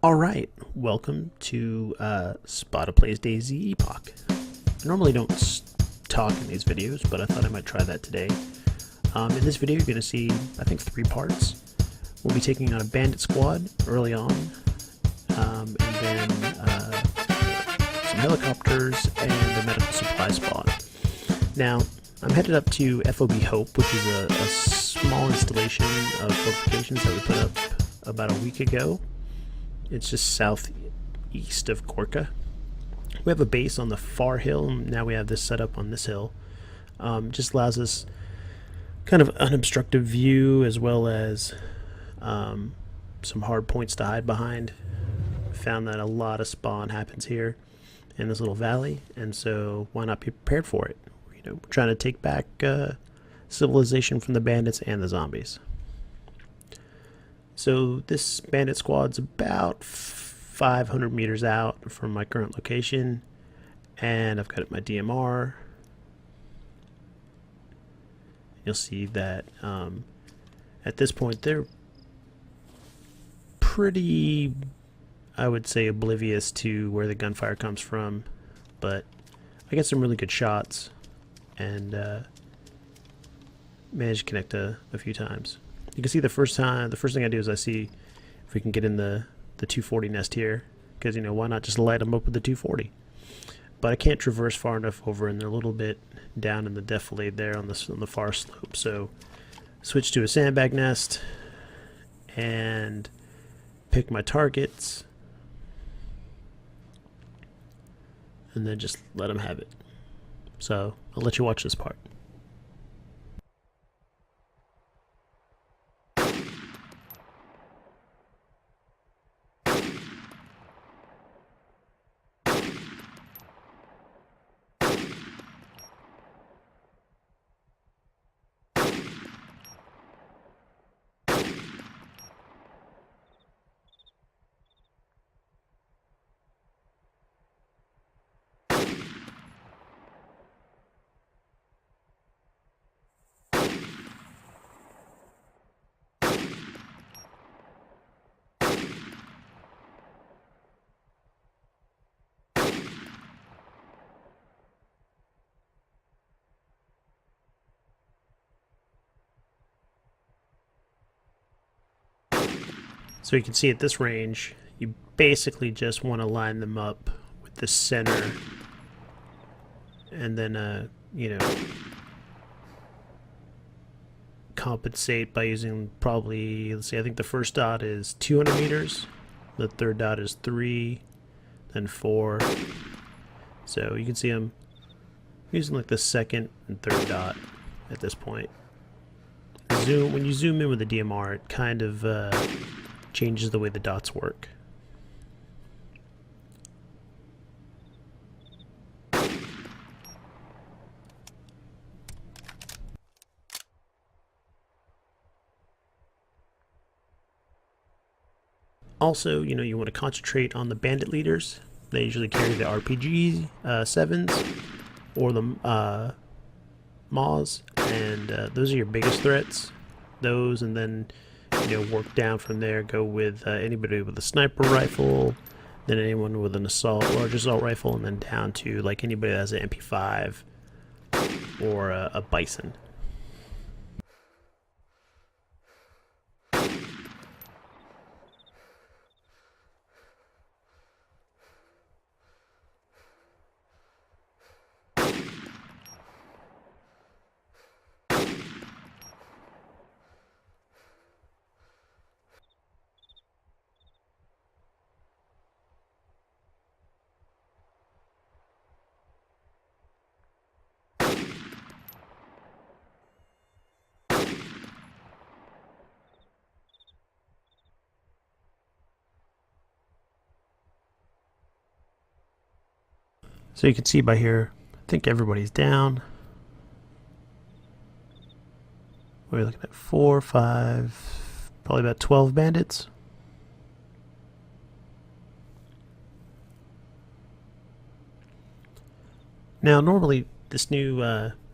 Alright, welcome to Spada Plays Dayz Epoch. I normally don't talk in these videos, but I thought I might try that today. In this video you're going to see, I think, 3 parts. We'll be taking on a bandit squad early on, and then some helicopters and a medical supply spawn. Now, I'm headed up to FOB Hope, which is a small installation of fortifications that we put up about a week ago. It's just southeast of Gorka. We have a base on the far hill, and now we have this set up on this hill. Just allows us kind of unobstructed view, as well as some hard points to hide behind. Found that a lot of spawn happens here in this little valley, and so why not be prepared for it? You know, we're trying to take back civilization from the bandits and the zombies. So this bandit squad's about 500 meters out from my current location, and I've got my DMR. You'll see that at this point they're pretty, I would say, oblivious to where the gunfire comes from, but I get some really good shots and managed to connect a few times. You can see the first thing I do is I see if we can get in the 240 nest here, because, you know, why not just light them up with the 240? But I can't traverse far enough over, and they're a little bit down in the defilade there on the far slope. So switch to a sandbag nest and pick my targets, and then just let them have it. So I'll let you watch this part. So you can see at this range, you basically just want to line them up with the center, and then, you know, compensate by using probably, let's see, I think the first dot is 200 meters, the third dot is 3, then 4. So you can see I'm using like the second and third dot at this point. When you zoom in with the DMR, it kind of changes the way the dots work. Also, you know, you want to concentrate on the bandit leaders. They usually carry the RPG 7s or the Maws, and those are your biggest threats. Those, and then, you know, work down from there. Go with anybody with a sniper rifle, then anyone with an large assault rifle, and then down to like anybody that has an MP5 or a Bison. So you can see by here, I think everybody's down. We're looking at 4, 5, probably about 12 bandits. Now, normally this new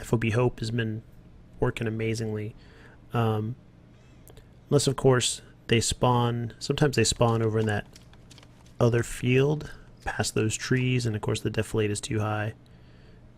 FOB Hope has been working amazingly. Unless, of course, they spawn, sometimes they spawn over in that other field past those trees, and of course the defilade is too high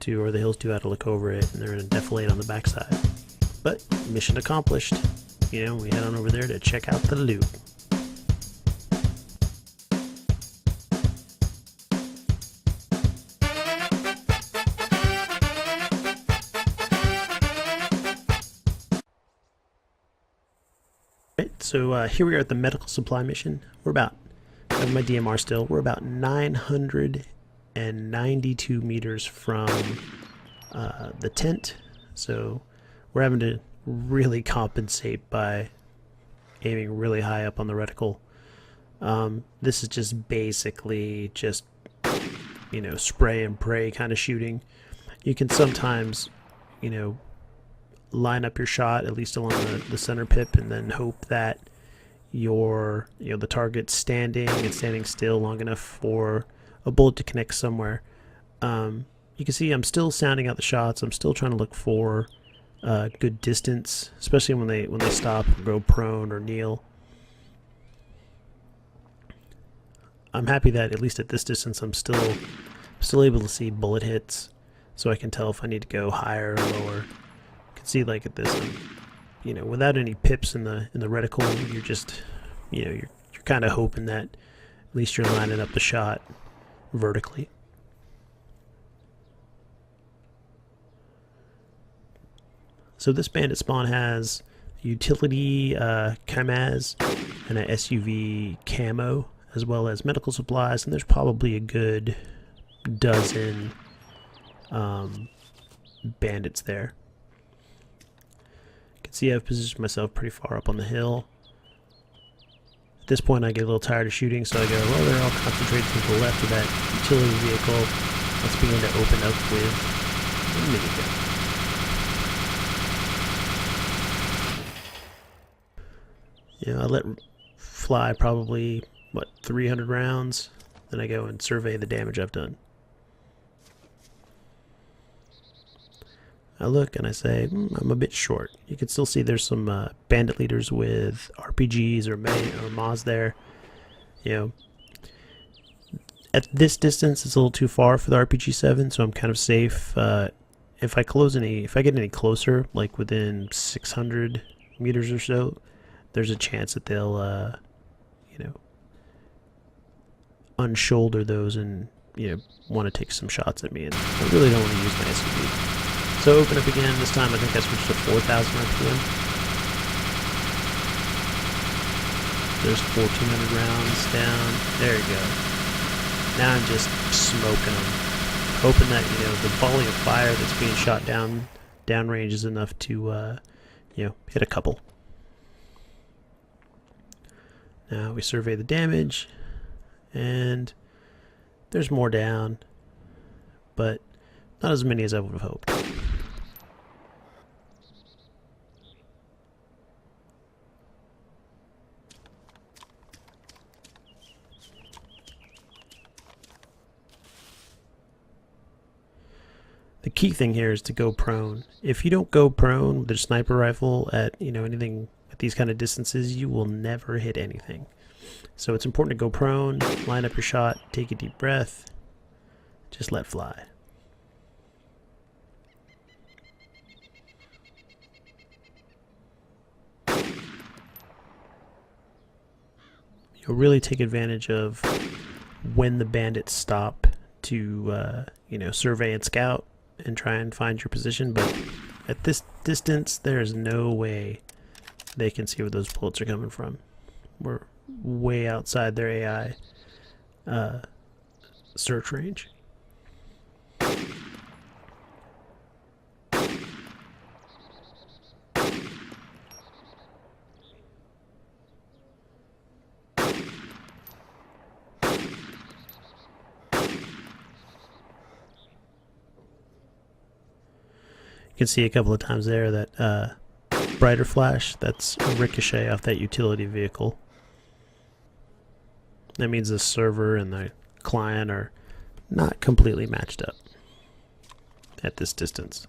or the hill's too high to look over it, and they're in a defilade on the backside. But mission accomplished. You know, we head on over there to check out the loot. Right, so here we are at the medical supply mission. We're about, I have my DMR still, we're about 992 meters from the tent, so we're having to really compensate by aiming really high up on the reticle. This is just basically just, you know, spray and pray kind of shooting. You can sometimes, you know, line up your shot at least along the center pip and then hope that your, you know, the target's standing still long enough for a bullet to connect somewhere. You can see I'm still sounding out the shots. I'm still trying to look for good distance, especially when they stop or go prone or kneel. I'm happy that at least at this distance I'm still able to see bullet hits, so I can tell if I need to go higher or lower. You can see, like, at this, you know, without any pips in the reticle, you're just, you know, you're kind of hoping that at least you're lining up the shot vertically. So this bandit spawn has utility Kamaz and a SUV camo, as well as medical supplies, and there's probably a good dozen bandits there. You can see I've positioned myself pretty far up on the hill. At this point I get a little tired of shooting, so I go, well, they're all concentrated to the left of that utility vehicle. Let's begin to open up with a minigun. You know, I let fly probably, what, 300 rounds, then I go and survey the damage I've done. I look and I say, I'm a bit short. You can still see there's some bandit leaders with RPGs or Maz there. You know, at this distance it's a little too far for the RPG-7, so I'm kind of safe. If I get any closer, like within 600 meters or so, there's a chance that they'll, you know, unshoulder those and, you know, want to take some shots at me, and I really don't want to use my SUV. So open up again. This time I think I switched to 4,000 RPM. There's 1,400 rounds down. There you go. Now I'm just smoking them, hoping that, you know, the volley of fire that's being shot downrange is enough to, you know, hit a couple. Now we survey the damage, and there's more down, but not as many as I would have hoped. The key thing here is to go prone. If you don't go prone with a sniper rifle at, you know, anything at these kind of distances, you will never hit anything. So it's important to go prone, line up your shot, take a deep breath, just let fly. You'll really take advantage of when the bandits stop to, you know, survey and scout and try and find your position, but at this distance there is no way they can see where those bullets are coming from. We're way outside their AI search range. You can see a couple of times there that brighter flash, that's a ricochet off that utility vehicle. That means the server and the client are not completely matched up at this distance.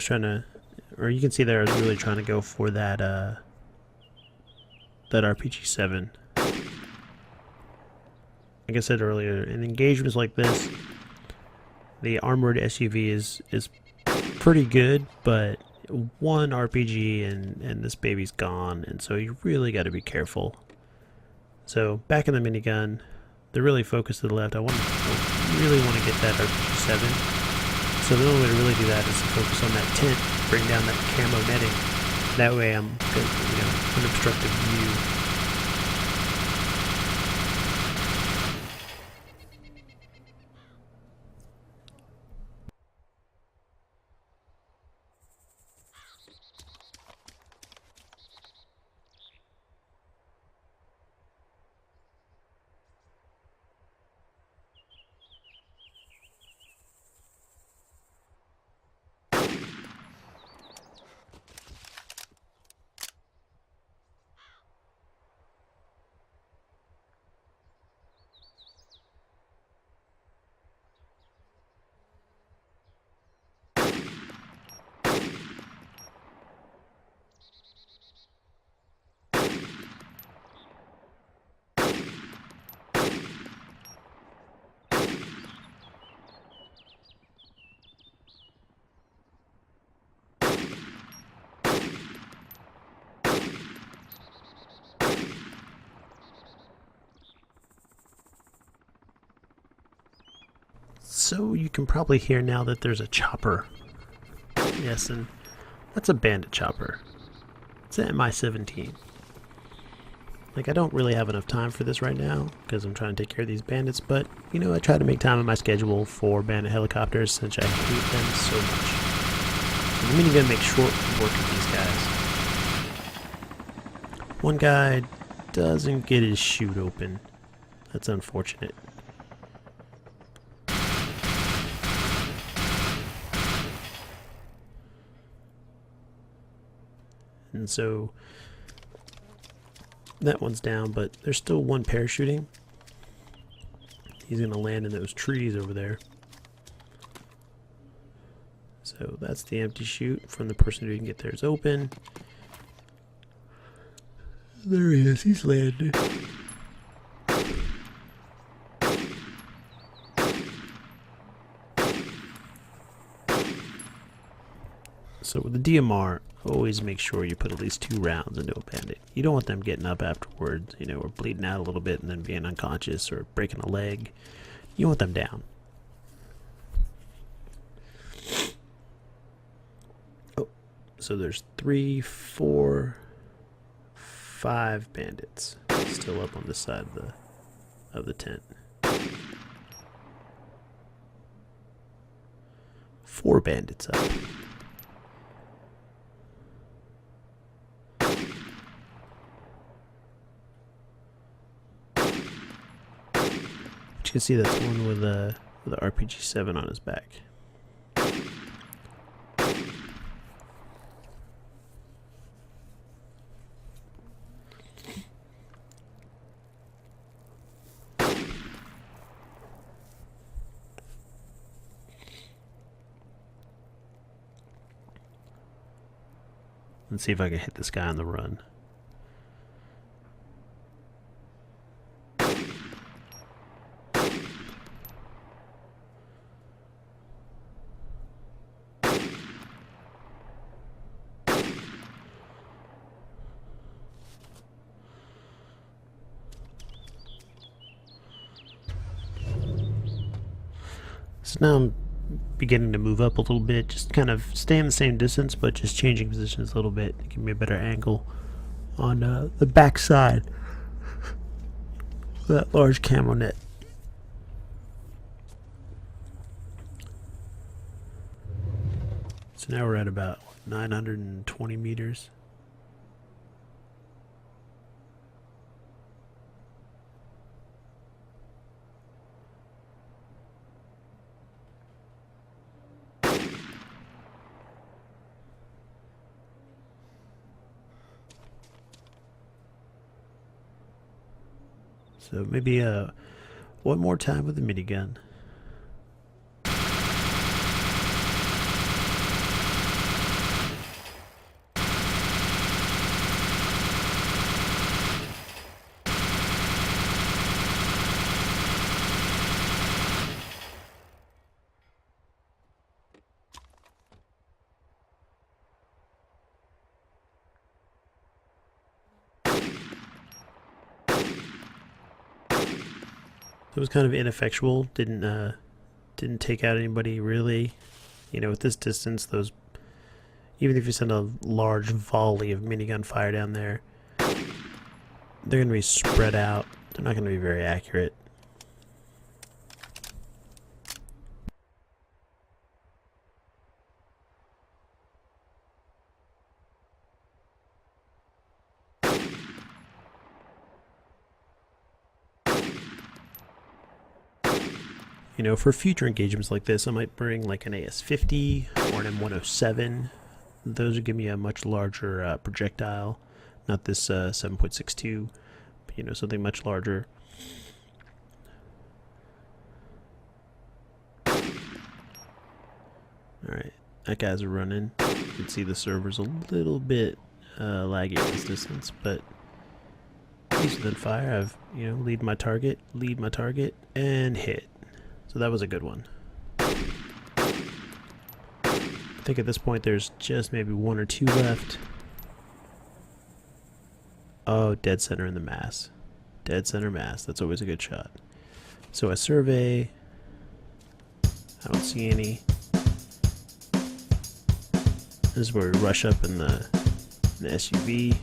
trying to, or you can see there I was really trying to go for that that RPG-7. Like I said earlier, in engagements like this, the armored SUV is pretty good, but one RPG and this baby's gone, and so you really got to be careful. So back in the minigun, they're really focused to the left. I really want to get that RPG-7. So the only way to really do that is to focus on that tent, bring down that camo netting. That way I'm good, unobstructed view. So you can probably hear now that there's a chopper. Yes, and that's a bandit chopper. It's an MI-17. Like, I don't really have enough time for this right now because I'm trying to take care of these bandits, but, you know, I try to make time in my schedule for bandit helicopters since I hate them so much. So the minigun makes short work of these guys. One guy doesn't get his chute open. That's unfortunate. And so that one's down, but there's still one parachuting. He's going to land in those trees over there. So that's the empty chute from the person who can get theirs open. There he is, he's landed. So with the DMR, always make sure you put at least 2 rounds into a bandit. You don't want them getting up afterwards, you know, or bleeding out a little bit and then being unconscious or breaking a leg. You want them down. Oh, so there's 3, 4, 5 bandits still up on this side of the tent. 4 bandits up. You can see that's one with a RPG-7 on his back. Let's see if I can hit this guy on the run. So now I'm beginning to move up a little bit, just kind of stay in the same distance, but just changing positions a little bit to give me a better angle on the back side of that large camo net. So now we're at about 920 meters. So maybe one more time with the minigun. It was kind of ineffectual. Didn't take out anybody really. You know, at this distance, those, even if you send a large volley of minigun fire down there, they're going to be spread out. They're not going to be very accurate. You know, for future engagements like this, I might bring like an AS-50 or an M107. Those would give me a much larger projectile, not this 7.62, but, you know, something much larger. Alright, that guy's running. You can see the server's a little bit laggy at this distance, but he's within fire. I've, you know, lead my target, and hit. So that was a good one. I think at this point there's just maybe one or two left. Oh, dead center in the mass. Dead center mass. That's always a good shot. So I survey. I don't see any. This is where we rush up in the SUV.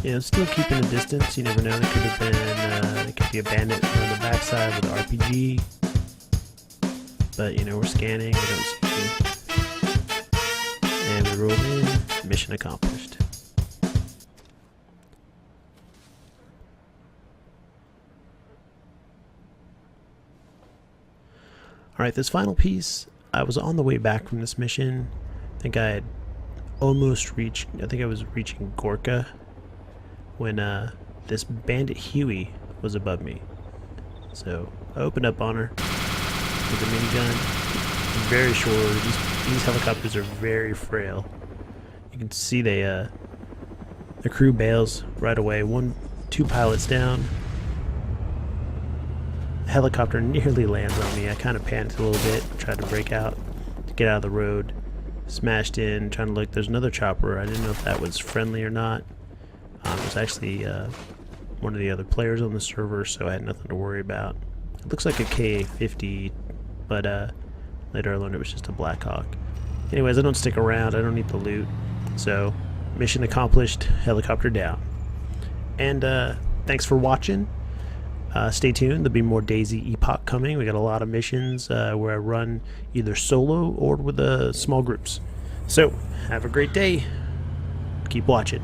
You know, still keeping a distance. You never know. It could have been, it could be a bandit on the backside with an RPG. But, you know, we're scanning. We don't see anything. And we roll in. Mission accomplished. Alright, this final piece, I was on the way back from this mission. I think I had almost reached, I think I was reaching Gorka when this bandit Huey was above me. So I opened up on her with a minigun. Very sure these helicopters are very frail. You can see they the crew bails right away. Two pilots down. The helicopter nearly lands on me. I kind of panicked a little bit, tried to break out to get out of the road. Smashed in, trying to look. There's another chopper. I didn't know if that was friendly or not. It was actually one of the other players on the server, so I had nothing to worry about. It looks like a KA-50, but later I learned it was just a Black Hawk. Anyways, I don't stick around. I don't need the loot. So, mission accomplished, helicopter down. And thanks for watching. Stay tuned. There'll be more Dayz Epoch coming. We got a lot of missions where I run either solo or with small groups. So, have a great day. Keep watching.